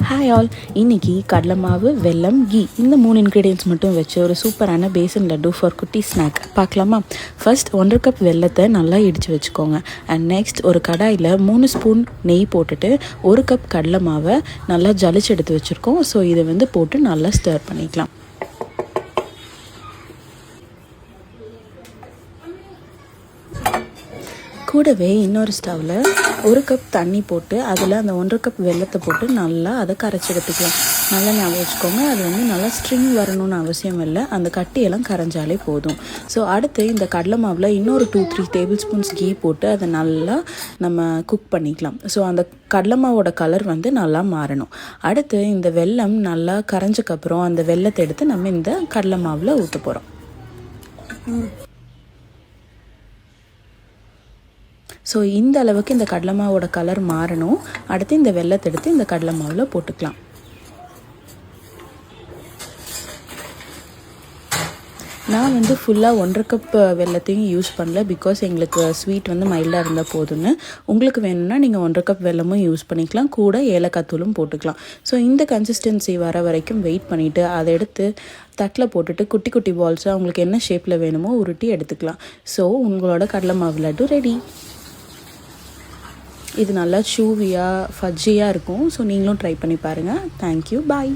Hi all, இன்றைக்கி கடலை மாவு, வெல்லம், கீ இந்த 3 இன்க்ரீடியன்ட்ஸ் மட்டும் வச்சு ஒரு சூப்பரான பேசன் லட்டு ஃபார் குட்டி ஸ்நாக் பார்க்கலாமா? ஃபர்ஸ்ட் 1.5 கப் வெல்லத்தை நல்லா இடித்து வச்சுக்கோங்க. அண்ட் நெக்ஸ்ட் ஒரு கடாயில் 3 ஸ்பூன் நெய் போட்டுட்டு 1 கப் கடலை மாவை நல்லா ஜலிச்சு எடுத்து வச்சுருக்கோம். ஸோ இதை போட்டு நல்லா ஸ்டர் பண்ணிக்கலாம். கூடவே இன்னொரு ஸ்டவ்வில் 1 கப் தண்ணி போட்டு அதில் அந்த 1.5 கப் வெல்லத்தை போட்டு நல்லா அதை கரைச்சி எடுத்துக்கலாம். நல்லா ஞாபகம் வச்சுக்கோங்க, அது நல்லா ஸ்ட்ரிங் வரணும்னு அவசியம் இல்லை, அந்த கட்டியெல்லாம் கரைஞ்சாலே போதும். ஸோ அடுத்து இந்த கடலை மாவில் இன்னொரு 2-3 டேபிள் ஸ்பூன்ஸ் கீ போட்டு அதை நல்லா நம்ம குக் பண்ணிக்கலாம். ஸோ அந்த கடலை மாவோட கலர் நல்லா மாறணும். அடுத்து இந்த வெல்லம் நல்லா கரைஞ்சக்கப்புறம் அந்த வெல்லத்தை எடுத்து நம்ம இந்த கடலை மாவில் ஊற்ற போகிறோம். ஸோ இந்த அளவுக்கு இந்த கடலை மாவோட கலர் மாறணும். அடுத்து இந்த வெல்லத்தை எடுத்து இந்த கடலை மாவில் போட்டுக்கலாம். நான் ஃபுல்லாக 1.5 கப் வெல்லத்தையும் யூஸ் பண்ணல, பிகாஸ் எங்களுக்கு ஸ்வீட் மைல்டாக இருந்தால் போதும்னு. உங்களுக்கு வேணும்னா நீங்கள் 1.5 கப் வெல்லமும் யூஸ் பண்ணிக்கலாம், கூட ஏலக்காய் தூளும் போட்டுக்கலாம். ஸோ இந்த கன்சிஸ்டன்சி வர வரைக்கும் வெயிட் பண்ணிவிட்டு அதை எடுத்து தட்டில் போட்டுட்டு குட்டி குட்டி பால்ஸாக உங்களுக்கு என்ன ஷேப்பில் வேணுமோ உருட்டி எடுத்துக்கலாம். ஸோ உங்களோட கடலை மாவு லட்டு ரெடி. இது நல்லா சூவியாக ஃபஜ்ஜியாக இருக்கும். ஸோ நீங்களும் ட்ரை பண்ணி பாருங்கள். தேங்க்யூ, பாய்.